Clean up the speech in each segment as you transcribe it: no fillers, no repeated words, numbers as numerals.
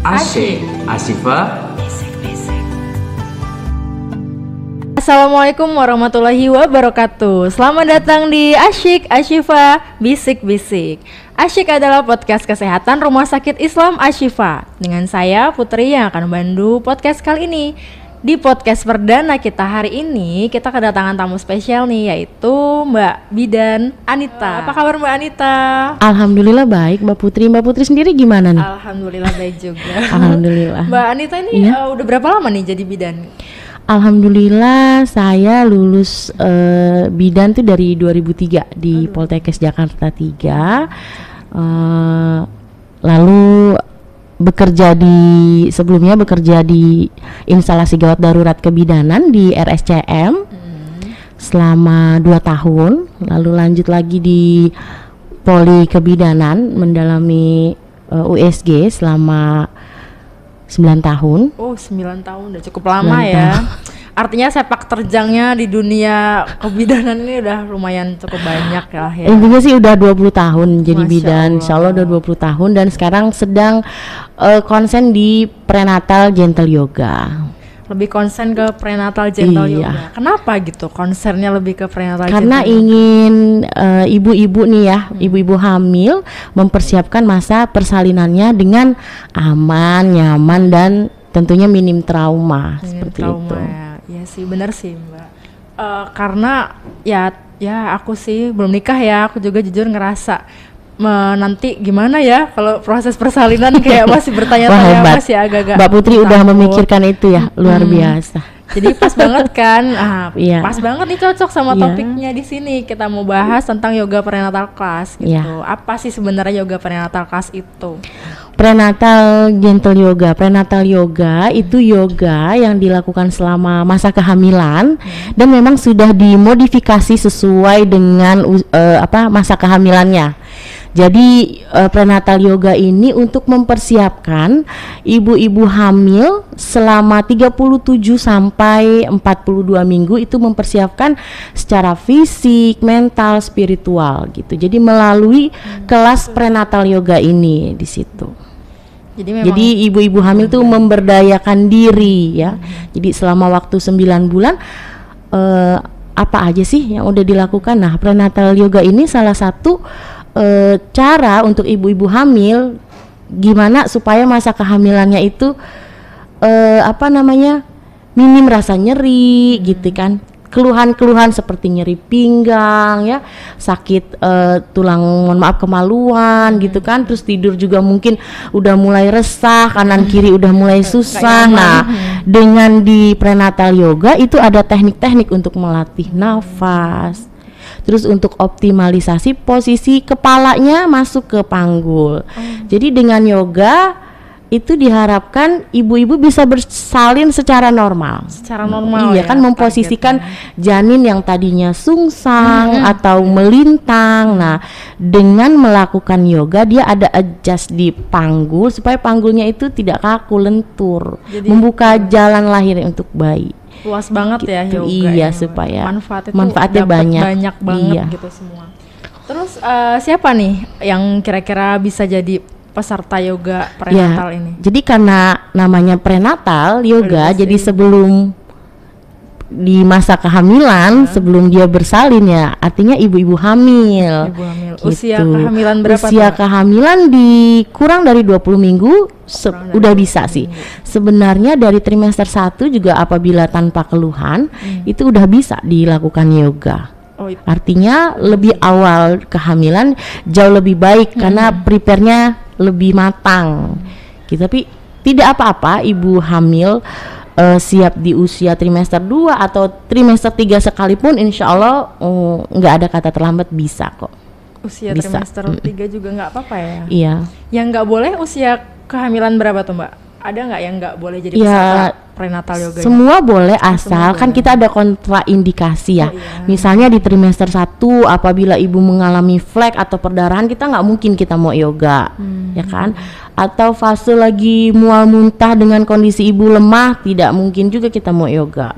Asyik, Asyifa. Assalamualaikum warahmatullahi wabarakatuh. Selamat datang di Asyik Asyifa Bisik-Bisik. Asyik adalah podcast kesehatan Rumah Sakit Islam Asyifa. Dengan saya Putri yang akan membantu podcast kali ini. Di podcast perdana kita hari ini, kita kedatangan tamu spesial nih, yaitu Mbak Bidan Anita. Apa kabar Mbak Anita? Alhamdulillah baik, Mbak Putri. Mbak Putri sendiri gimana nih? Alhamdulillah baik juga. Alhamdulillah. Mbak Anita ini udah berapa lama nih jadi bidan? Alhamdulillah saya lulus bidan tuh dari 2003 di Poltekkes Jakarta 3. Lalu sebelumnya bekerja di instalasi gawat darurat kebidanan di RSCM selama 2 tahun, lalu lanjut lagi di Poli Kebidanan mendalami USG selama 9 tahun. Oh, 9 tahun udah cukup lama ya. Artinya sepak terjangnya di dunia kebidanan ini udah lumayan cukup banyak lah ya. Intinya sih udah 20 tahun jadi Masya bidan. Allah. Insya Allah udah 20 tahun dan sekarang sedang konsen di prenatal gentle yoga. Lebih konsen ke prenatal gentle Iya. yoga. Kenapa gitu konsennya lebih ke prenatal Karena gentle yoga? ingin ibu-ibu nih ya, ibu-ibu hamil mempersiapkan masa persalinannya dengan aman, nyaman dan tentunya minim trauma seperti trauma itu. ya. Iya sih, benar sih Mbak. Karena ya aku sih belum nikah ya, aku juga jujur ngerasa nanti gimana ya kalau proses persalinan kayak masih Wah, bertanya-tanya, hebat. masih agak-agak Mbak Putri udah takut. memikirkan itu ya, luar biasa. Jadi pas banget kan, Iya. pas banget nih cocok sama Iya. topiknya di sini. Kita mau bahas tentang yoga prenatal class gitu. Iya. Apa sih sebenarnya yoga prenatal class itu? Prenatal gentle yoga. Prenatal yoga itu yoga yang dilakukan selama masa kehamilan dan memang sudah dimodifikasi sesuai dengan masa kehamilannya. Jadi prenatal yoga ini untuk mempersiapkan ibu-ibu hamil selama 37 sampai 42 minggu, itu mempersiapkan secara fisik, mental, spiritual gitu. Jadi melalui kelas prenatal yoga ini di situ. Jadi ibu-ibu hamil tuh memberdayakan diri ya. Jadi selama waktu 9 bulan apa aja sih yang udah dilakukan? Nah, prenatal yoga ini salah satu cara untuk ibu-ibu hamil gimana supaya masa kehamilannya itu minim rasa nyeri gitu kan. Keluhan-keluhan seperti nyeri pinggang ya, sakit tulang, kemaluan gitu kan, terus tidur juga mungkin udah mulai resah, kanan kiri udah mulai susah. Nah, dengan di prenatal yoga itu ada teknik-teknik untuk melatih nafas, terus untuk optimalisasi posisi kepalanya masuk ke panggul. Jadi dengan yoga itu diharapkan ibu-ibu bisa bersalin secara normal. Secara normal Iya ya, kan, memposisikan janin yang tadinya sungsang atau melintang. Nah, dengan melakukan yoga dia ada adjust di panggul supaya panggulnya itu tidak kaku, lentur, Jadi, membuka jalan lahir untuk bayi. luas banget ya Gitu. yoga. Iya, ini. supaya dapet manfaatnya banyak. banget Iya. gitu semua. Terus siapa nih yang kira-kira bisa jadi peserta yoga prenatal ini? Jadi karena namanya prenatal yoga, jadi sebelum di masa kehamilan, sebelum dia bersalin ya, artinya ibu-ibu hamil. Ibu hamil. Gitu. Usia kehamilan berapa? Usia tuh, Mbak? kehamilan kurang dari 20 minggu udah bisa sih. Sebenarnya dari trimester 1 juga apabila tanpa keluhan, itu udah bisa dilakukan yoga. Oh, itu. Artinya lebih awal kehamilan jauh lebih baik karena prepare-nya lebih matang. Gitu. Tapi tidak apa-apa ibu hamil siap di usia trimester 2 atau trimester 3 sekalipun, insya Allah nggak ada kata terlambat, bisa kok. Usia Bisa. trimester 3 juga nggak apa-apa ya? Iya. Yang nggak boleh usia kehamilan berapa tuh Mbak? Ada nggak yang nggak boleh jadi Ya, peserta prenatal yoga? semua boleh asal Semua kan boleh. kita ada kontraindikasi ya. Oh, iya. Misalnya di trimester 1 apabila ibu mengalami flek atau perdarahan, kita nggak mungkin kita mau yoga, ya kan? Atau fase lagi mual muntah dengan kondisi ibu lemah, tidak mungkin juga kita mau yoga.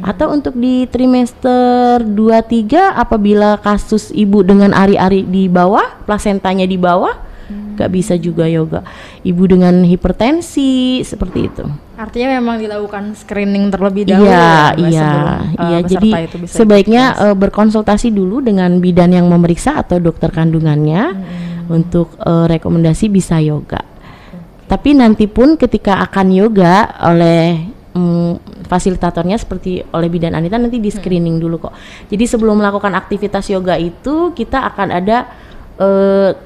Atau untuk di trimester 2-3 apabila kasus ibu dengan ari-ari di bawah, plasentanya di bawah, nggak bisa juga yoga. Ibu dengan hipertensi seperti itu. Artinya memang dilakukan screening terlebih dahulu Iya, ya, Mbak, sebelum, iya. peserta Jadi itu bisa sebaiknya ikut kelas. berkonsultasi dulu dengan bidan yang memeriksa atau dokter kandungannya untuk rekomendasi bisa yoga. Tapi nanti pun ketika akan yoga oleh fasilitatornya seperti oleh bidan Anita nanti di screening dulu kok. Jadi sebelum melakukan aktivitas yoga itu kita akan ada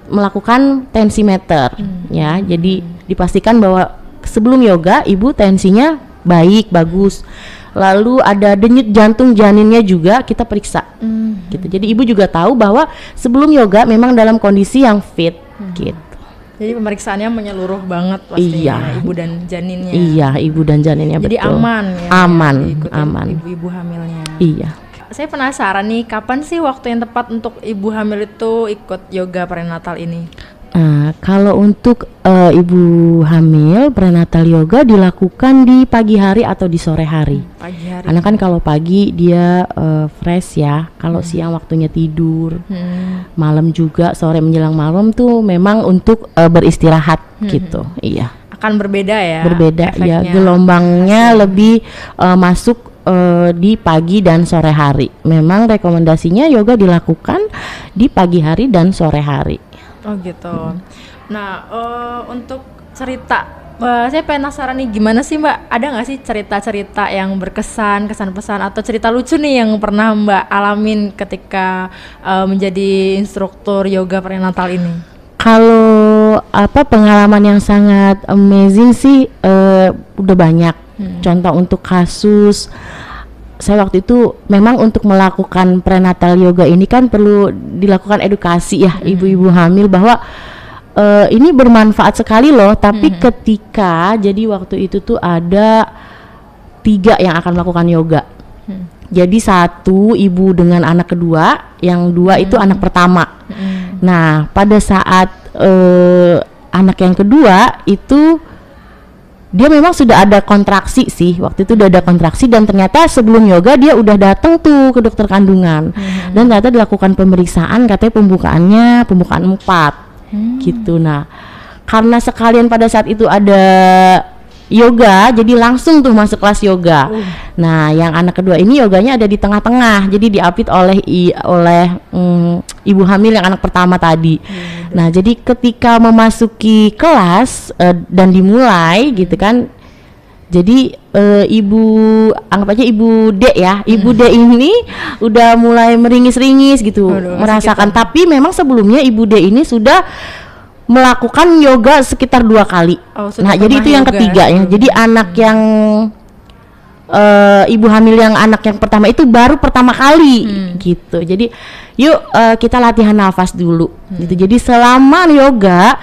melakukan tensimeter ya. Jadi dipastikan bahwa sebelum yoga ibu tensinya baik, bagus. Lalu ada denyut jantung janinnya juga kita periksa. Gitu. Jadi ibu juga tahu bahwa sebelum yoga memang dalam kondisi yang fit gitu. Jadi pemeriksaannya menyeluruh banget pastinya ibu dan janinnya. Iya, ibu dan janinnya. Jadi betul. aman ya. Aman. Ibu-ibu hamilnya. Iya. Saya penasaran nih, kapan sih waktu yang tepat untuk ibu hamil itu ikut yoga prenatal ini? Kalau untuk ibu hamil prenatal yoga dilakukan di pagi hari atau di sore hari. Pagi hari. Karena kan kalau pagi dia fresh ya, kalau siang waktunya tidur, malam juga sore menjelang malam tuh memang untuk beristirahat gitu. Iya. Akan berbeda ya? Berbeda ya, efeknya. gelombangnya lebih masuk di pagi dan sore hari. Memang rekomendasinya yoga dilakukan di pagi hari dan sore hari. Oh gitu. Nah, untuk cerita, saya penasaran nih gimana sih Mbak? Ada nggak sih cerita-cerita yang berkesan, kesan-pesan atau cerita lucu nih yang pernah Mbak alamin ketika menjadi instruktur yoga prenatal ini? Kalau pengalaman yang sangat amazing sih udah banyak. Contoh untuk kasus saya waktu itu memang untuk melakukan prenatal yoga ini kan perlu dilakukan edukasi ya ibu-ibu hamil bahwa ini bermanfaat sekali loh. Tapi ketika jadi waktu itu tuh ada 3 yang akan melakukan yoga. Jadi 1 ibu dengan anak kedua, yang 2 itu anak pertama. Nah pada saat anak yang kedua itu dia memang sudah ada kontraksi sih, waktu itu udah ada kontraksi dan ternyata sebelum yoga dia udah datang tuh ke dokter kandungan dan ternyata dilakukan pemeriksaan, katanya pembukaan 4 gitu. Nah karena sekalian pada saat itu ada yoga, jadi langsung tuh masuk kelas yoga. Nah yang anak kedua ini yoganya ada di tengah-tengah, jadi diapit oleh ibu hamil yang anak pertama tadi. Nah jadi ketika memasuki kelas dan dimulai gitu kan, jadi anggap aja ibu D ya, ibu D ini udah mulai meringis-ringis gitu. Merasakan, tapi memang sebelumnya ibu D ini sudah melakukan yoga sekitar 2 kali. Nah jadi itu yang ketiga ya. Jadi anak yang ibu hamil yang anak yang pertama itu baru pertama kali gitu. Jadi yuk kita latihan nafas dulu gitu. Jadi selama yoga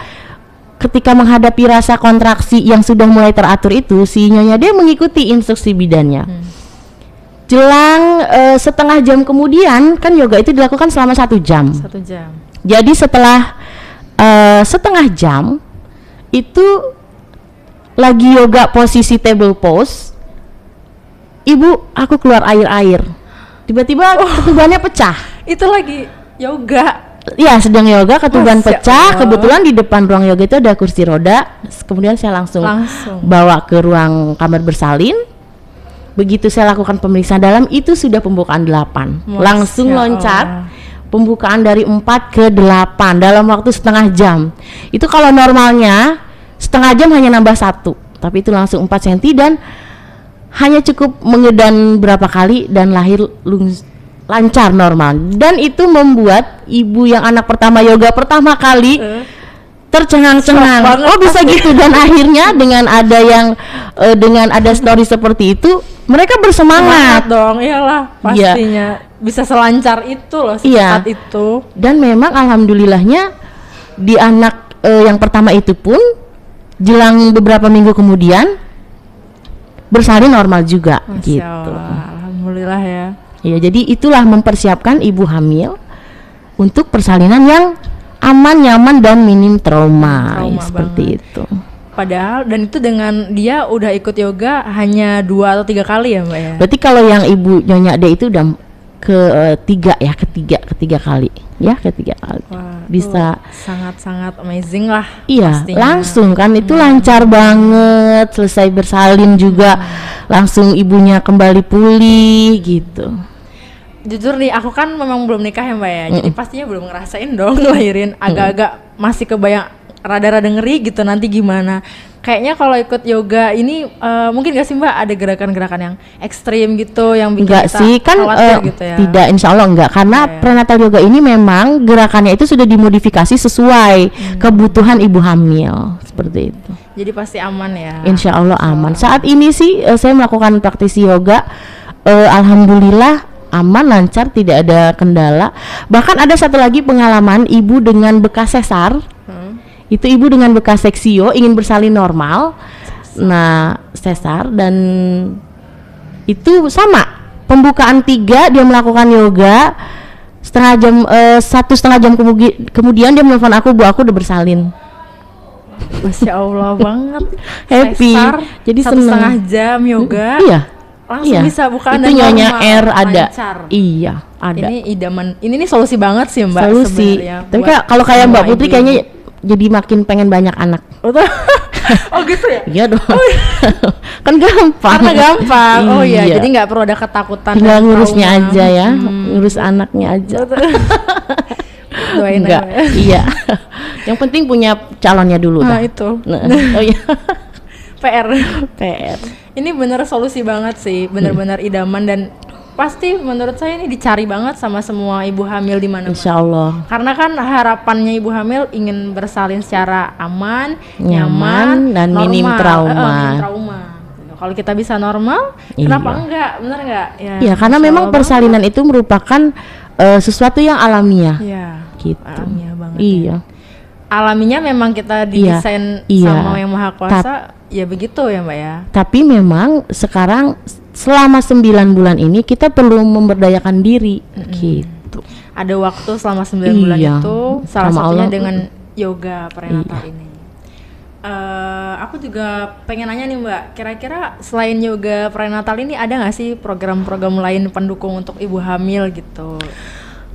ketika menghadapi rasa kontraksi yang sudah mulai teratur itu, si nyonya dia mengikuti instruksi bidannya. Jelang setengah jam kemudian kan yoga itu dilakukan selama 1 jam. 1 jam. Jadi setelah setengah jam itu lagi yoga posisi table pose, ibu aku keluar air tiba-tiba ketubannya pecah. Itu lagi yoga ya, sedang yoga ketuban Masya pecah. Allah. Kebetulan di depan ruang yoga itu ada kursi roda, kemudian saya langsung bawa ke ruang kamar bersalin. Begitu saya lakukan pemeriksaan dalam, itu sudah pembukaan 8. Langsung loncat pembukaan dari 4 ke 8 dalam waktu setengah jam. Itu kalau normalnya setengah jam hanya nambah 1, tapi itu langsung 4 cm dan hanya cukup mengedan berapa kali dan lahir lancar normal. Dan itu membuat ibu yang anak pertama yoga pertama kali tercengang-cengang. Oh bisa gitu. Dan akhirnya dengan ada story seperti itu, mereka bersemangat dong, iyalah pastinya. Bisa selancar itu loh, secepat itu. Dan memang alhamdulillahnya di anak yang pertama itu pun jelang beberapa minggu kemudian bersalin normal juga. Masya gitu. Allah, alhamdulillah ya. Ya, jadi itulah mempersiapkan ibu hamil untuk persalinan yang aman, nyaman dan minim trauma seperti itu. Padahal dan itu dengan dia udah ikut yoga hanya 2 atau 3 kali ya Mbak ya. Berarti kalau yang ibu nyonya D itu udah ketiga kali. ya ketiga kali. Wah, Bisa sangat-sangat amazing lah. iya pastinya. langsung kan itu lancar banget, selesai bersalin juga langsung ibunya kembali pulih gitu. Jujur nih, aku kan memang belum nikah ya Mbak ya, jadi pastinya belum ngerasain dong ngelahirin. Agak-agak masih kebayang, rada-rada ngeri gitu nanti gimana. Kayaknya kalau ikut yoga ini mungkin gak sih Mbak ada gerakan-gerakan yang ekstrim gitu yang bikin Enggak kita sih kan khawatir gitu ya? tidak, insya Allah enggak, karena Iya. prenatal yoga ini memang gerakannya itu sudah dimodifikasi sesuai kebutuhan ibu hamil seperti itu. Jadi pasti aman ya. Insya Allah aman. Saat ini sih saya melakukan praktisi yoga, alhamdulillah aman, lancar, tidak ada kendala. Bahkan ada satu lagi pengalaman ibu dengan bekas sesar. Itu ibu dengan bekas seksio ingin bersalin normal. Nah, sesar, dan itu sama. Pembukaan 3 dia melakukan yoga. Satu setengah jam kemudian dia menelpon aku, Bu, aku udah bersalin. Masya Allah banget. Happy. Sesar, Jadi 1,5 jam yoga. Iya. Langsung Iya. bisa bukaan Itu dan nyonya normal, R ada. lancar. Iya, ada. Ini idaman. Ini nih solusi banget sih Mbak. Solusi. sebenarnya Tapi buat kalau kayak semua Mbak Putri ibu-ibu. kayaknya jadi makin pengen banyak anak. Oh gitu ya? Iya dong. Kan gampang. Karena gampang. Oh iya, Iya. jadi nggak perlu ada ketakutan. Tinggal dan ngurusnya trauma. aja ya, ngurus anaknya aja. Doain Enggak, aja. iya. Yang penting punya calonnya dulu Nah dah. itu Nah, oh iya. PR. PR. Ini bener solusi banget sih, bener-bener idaman dan pasti menurut saya ini dicari banget sama semua ibu hamil di mana-mana. Insya Allah. Karena kan harapannya ibu hamil ingin bersalin secara aman, Nyaman, dan normal, minim trauma. minim trauma. Kalau kita bisa normal, Iya. kenapa enggak? Bener enggak? Ya, Iya, karena Masya memang Allah persalinan itu merupakan sesuatu yang alamiah. banget. Iya, Gitu. alamiah banget. Iya. Alaminya memang kita Iya, didesain iya. sama Yang Maha Kuasa, ya begitu ya Mbak ya. Tapi memang sekarang selama 9 bulan ini kita perlu memberdayakan diri gitu. Ada waktu selama 9 bulan Iya, itu, salah sama satunya Allah. dengan yoga prenatal Iya. ini. Aku juga pengen nanya nih Mbak, kira-kira selain yoga prenatal ini ada nggak sih program-program lain pendukung untuk ibu hamil gitu?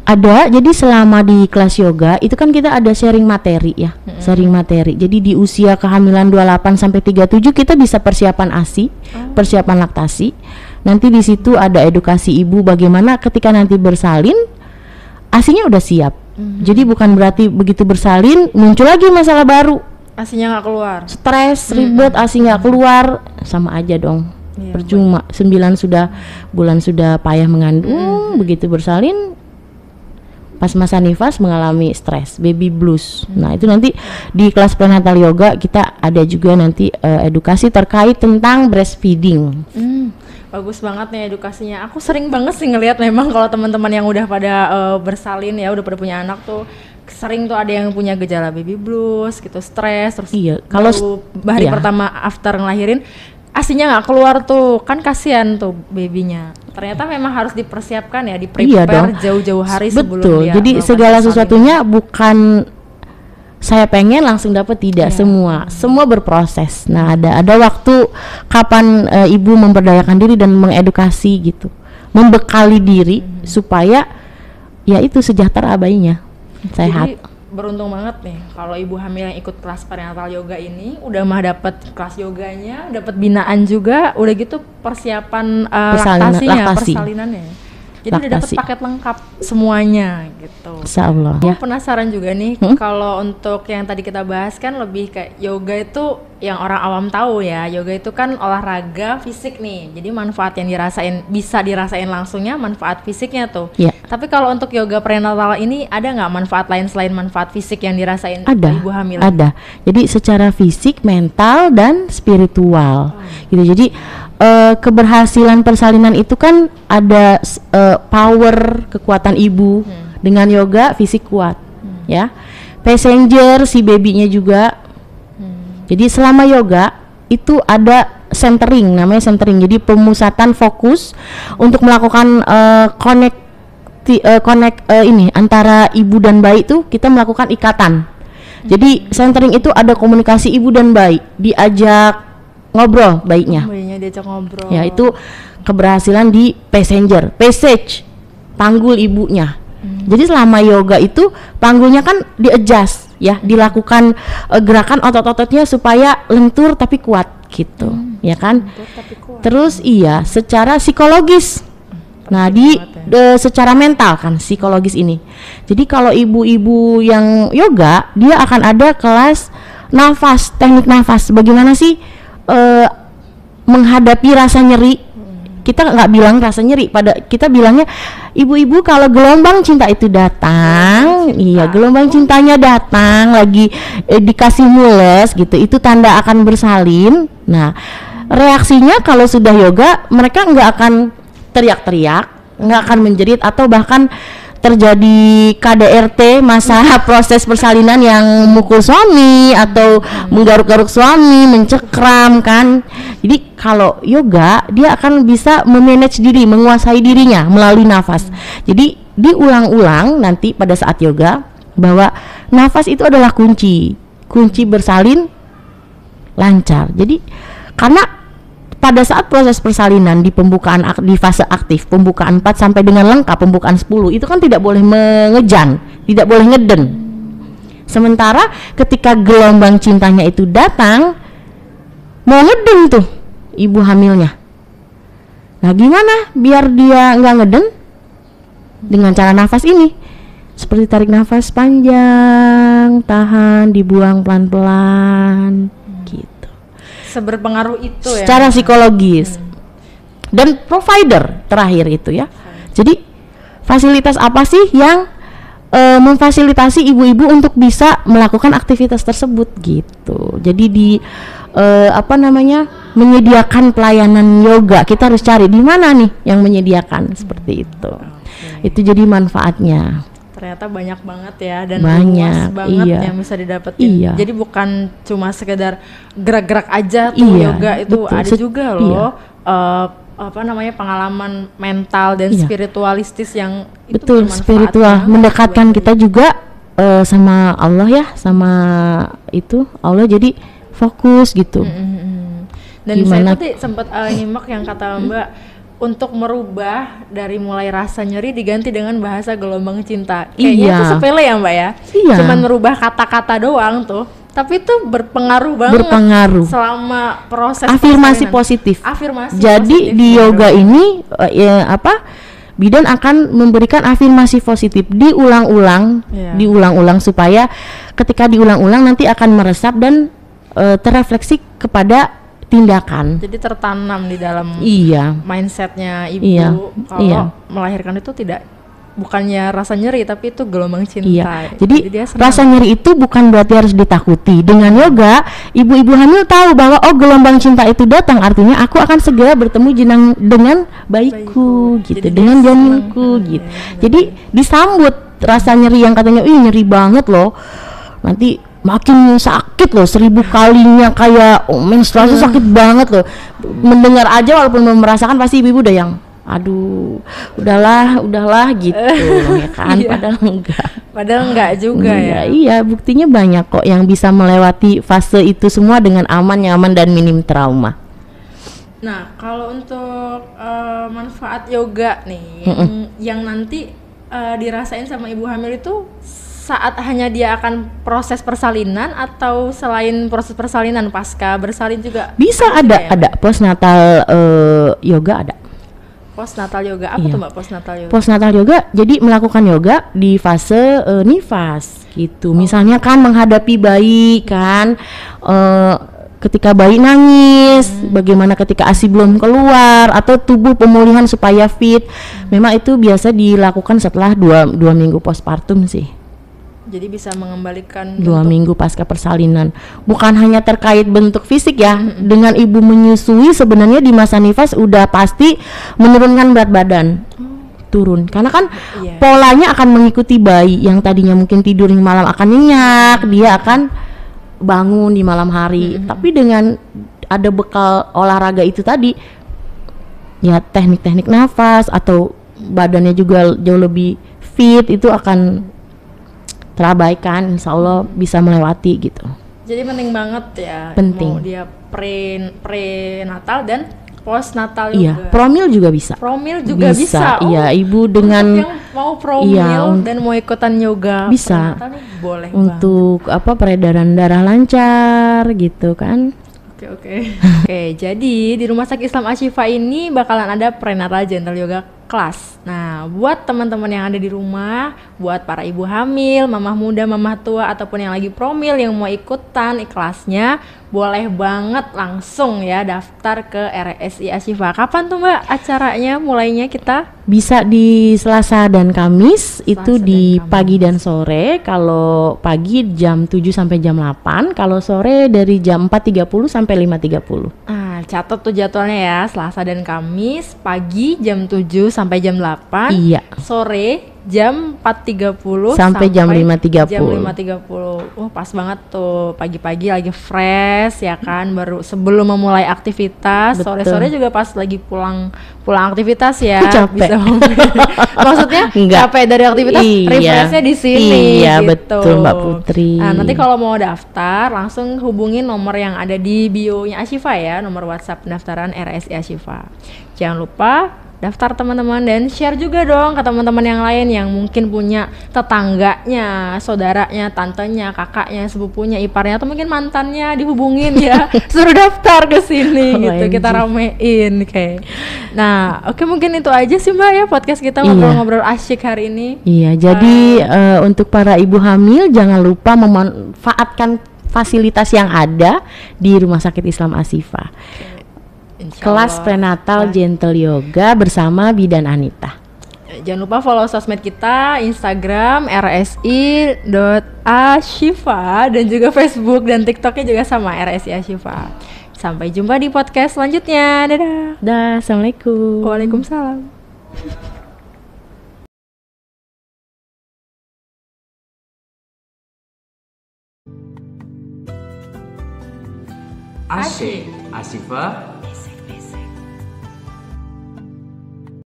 Ada, jadi selama di kelas yoga itu kan kita ada sharing materi ya, sharing materi. Jadi di usia kehamilan 28 sampai 37 kita bisa persiapan ASI, persiapan laktasi. Nanti di situ ada edukasi ibu bagaimana ketika nanti bersalin ASInya udah siap. Jadi bukan berarti begitu bersalin muncul lagi masalah baru, Asinya nggak keluar. stres, ribet, ASI nggak keluar, sama aja dong. Iya, Percuma, 9 bulan sudah payah mengandung, begitu bersalin pas masa nifas mengalami stres, baby blues. Nah, itu nanti di kelas prenatal yoga kita ada juga nanti edukasi terkait tentang breastfeeding. Bagus banget nih edukasinya. Aku sering banget sih ngelihat memang kalau teman-teman yang udah pada bersalin ya, udah pada punya anak tuh sering tuh ada yang punya gejala baby blues gitu, stres, terus Iya, kalau baru hari iya. pertama after ngelahirin asinya nggak keluar tuh, kan kasihan tuh babynya. Ternyata memang harus dipersiapkan ya, Iya di-prepare dong. jauh-jauh hari sebelum Betul. dia Jadi melakukan segala persalinan. sesuatunya bukan saya pengen langsung dapat, tidak. Iya. Semua berproses. Nah, ada waktu kapan ibu memberdayakan diri dan mengedukasi gitu, membekali diri supaya ya itu sejahtera bayinya, sehat. Jadi beruntung banget nih kalau ibu hamil yang ikut kelas prenatal yoga ini udah mah dapat kelas yoganya, dapat binaan juga, udah gitu persiapan Laktasi. persalinannya. Jadi udah dapat Laktasi. paket lengkap semuanya gitu. Insyaallah. Aku Ya. penasaran juga nih kalau untuk yang tadi kita bahas kan lebih kayak yoga itu yang orang awam tahu ya, yoga itu kan olahraga fisik nih, jadi manfaat yang bisa dirasain langsungnya manfaat fisiknya tuh. Ya. Tapi kalau untuk yoga prenatal ini ada nggak manfaat lain selain manfaat fisik yang dirasain Ada, ibu hamil? ada. Jadi secara fisik, mental, dan spiritual. Gitu. Jadi keberhasilan persalinan itu kan ada power kekuatan ibu. Dengan yoga fisik kuat, ya. Passenger si babynya juga. Jadi selama yoga itu ada centering, namanya centering. Jadi pemusatan fokus untuk melakukan ini antara ibu dan bayi itu kita melakukan ikatan. Jadi centering itu ada komunikasi ibu dan bayi, diajak ngobrol bayinya. Bayinya diajak ngobrol. Ya, itu keberhasilan di passenger, passage, panggul ibunya. Jadi selama yoga itu panggulnya kan di-adjust ya, dilakukan gerakan otot-ototnya supaya lentur tapi kuat gitu, ya kan? Terus iya, secara psikologis. Nah, secara mental kan psikologis ini. Jadi kalau ibu-ibu yang yoga, dia akan ada kelas nafas, teknik nafas. Bagaimana sih menghadapi rasa nyeri? Kita nggak bilang rasa nyeri, kita bilangnya ibu-ibu kalau gelombang cinta itu datang, iya gelombang cintanya datang lagi dikasih mules gitu, itu tanda akan bersalin. Nah, reaksinya kalau sudah yoga mereka nggak akan teriak-teriak, nggak akan menjerit atau bahkan terjadi KDRT masa proses persalinan yang mukul suami atau menggaruk-garuk suami, mencekram kan. Jadi kalau yoga dia akan bisa memanage diri, menguasai dirinya melalui nafas. Jadi diulang-ulang nanti pada saat yoga bahwa nafas itu adalah kunci bersalin lancar. Jadi karena pada saat proses persalinan di pembukaan di fase aktif, pembukaan 4 sampai dengan lengkap pembukaan 10 itu kan tidak boleh mengejan, tidak boleh ngeden. Sementara ketika gelombang cintanya itu datang, mau ngeden tuh ibu hamilnya. Nah, gimana biar dia nggak ngeden? Dengan cara nafas ini. Seperti tarik nafas panjang, tahan, dibuang pelan-pelan. Seberpengaruh itu ya secara psikologis. Dan provider terakhir itu ya. Jadi fasilitas apa sih yang memfasilitasi ibu-ibu untuk bisa melakukan aktivitas tersebut gitu. Jadi menyediakan pelayanan yoga. Kita harus cari di mana nih yang menyediakan seperti itu. Itu jadi manfaatnya. Ternyata banyak banget ya dan banyak, luas banget iya. yang bisa didapetin. Iya. Jadi bukan cuma sekedar gerak-gerak aja tuh yoga itu betul. ada juga loh. Pengalaman mental dan spiritualistis yang itu betul, spiritual mendekatkan kita juga sama Allah ya, sama itu Allah, jadi fokus gitu. Dan saya tadi sempat nyimak yang kata Mbak untuk merubah dari mulai rasa nyeri diganti dengan bahasa gelombang cinta. Kayaknya itu sepele ya Mbak ya. Cuman merubah kata-kata doang tuh. Tapi itu berpengaruh banget. Selama proses afirmasi positif. Jadi di yoga ini bidan akan memberikan afirmasi positif diulang-ulang, diulang-ulang supaya ketika diulang-ulang nanti akan meresap dan terrefleksi kepada tindakan. Jadi tertanam di dalam mindsetnya ibu kalau melahirkan itu bukannya rasa nyeri tapi itu gelombang cinta. Jadi rasa nyeri itu bukan berarti harus ditakuti. Dengan yoga, ibu-ibu hamil tahu bahwa gelombang cinta itu datang, artinya aku akan segera bertemu dengan bayiku gitu, dengan janinku gitu. Jadi disambut rasa nyeri yang katanya nyeri banget loh. Nanti makin sakit loh, 1000 kalinya kayak menstruasi sakit banget loh. Mendengar aja walaupun belum merasakan pasti ibu-ibu udah yang aduh udahlah gitu ya kan. Padahal enggak juga ya. Iya, buktinya banyak kok yang bisa melewati fase itu semua dengan aman, nyaman dan minim trauma. Nah, kalau untuk manfaat yoga nih yang nanti dirasain sama ibu hamil itu saat hanya dia akan proses persalinan atau selain proses persalinan pasca bersalin juga bisa ada postnatal yoga ada. Postnatal yoga apa tuh Mbak postnatal yoga? Postnatal yoga jadi melakukan yoga di fase nifas gitu. Misalnya kan menghadapi bayi kan ketika bayi nangis, bagaimana ketika ASI belum keluar atau tubuh pemulihan supaya fit. Memang itu biasa dilakukan setelah 2 minggu postpartum sih. Jadi bisa mengembalikan 2 minggu pasca persalinan. Bukan hanya terkait bentuk fisik ya. Dengan ibu menyusui sebenarnya di masa nifas udah pasti menurunkan berat badan. Turun. Karena kan polanya akan mengikuti bayi yang tadinya mungkin tidur di malam akan nyenyak, dia akan bangun di malam hari. Tapi dengan ada bekal olahraga itu tadi, ya teknik-teknik nafas atau badannya juga jauh lebih fit, itu akan terabaikan, insya Allah bisa melewati gitu. Jadi penting banget ya. Penting. Mau dia prenatal dan postnatal Iya, yoga. promil juga bisa. Promil juga bisa. Iya, ibu untuk dengan yang mau promil dan mau ikutan yoga bisa. prenatal nih boleh Untuk peredaran darah lancar gitu kan. Oke. Oke, jadi di Rumah Sakit Islam Ashifa ini bakalan ada prenatal gentle yoga kelas. Nah, buat teman-teman yang ada di rumah, buat para ibu hamil, mamah muda, mamah tua, ataupun yang lagi promil yang mau ikutan kelasnya, boleh banget langsung ya daftar ke RSI Ashifa. Kapan tuh Mbak acaranya mulainya kita? Bisa di Selasa dan Kamis, itu Selasa di dan Kamis. pagi dan sore. Kalau pagi jam 7 sampai jam 8, kalau sore dari jam 4.30 sampai 5.30. Catat tuh jadwalnya ya, Selasa dan Kamis, pagi jam 7 sampai jam 8, Iya. sore jam 4.30 Sampai jam 5.30. Jam 5.30. Pas banget tuh, pagi-pagi lagi fresh ya kan, baru sebelum memulai aktivitas. Betul. Sore-sore juga pas lagi pulang aktivitas ya. Kok capek? Bisa maksudnya Enggak. capek dari aktivitas, Iya. refreshnya di sini. Iya, gitu. betul Mbak Putri. Nah, nanti kalau mau daftar langsung hubungin nomor yang ada di bio-nya Ashifa ya, nomor WhatsApp pendaftaran RSI Ashifa. Jangan lupa daftar teman-teman dan share juga dong ke teman-teman yang lain yang mungkin punya tetangganya, saudaranya, tantenya, kakaknya, sepupunya, iparnya atau mungkin mantannya, dihubungin ya. Suruh daftar ke sini gitu, OMG. kita ramein kayak. Nah, oke mungkin itu aja sih Mbak ya podcast kita ngobrol-ngobrol asyik hari ini. Iya, jadi untuk para ibu hamil jangan lupa memanfaatkan fasilitas yang ada di Rumah Sakit Islam Ashifa. Kelas prenatal gentle yoga bersama Bidan Anita. Jangan lupa follow sosmed kita, Instagram rsi.ashifa dan juga Facebook dan TikToknya juga sama RSI Ashifa. Sampai jumpa di podcast selanjutnya. Dadah. Dah, assalamualaikum. Waalaikumsalam. Asyik, Ashifa,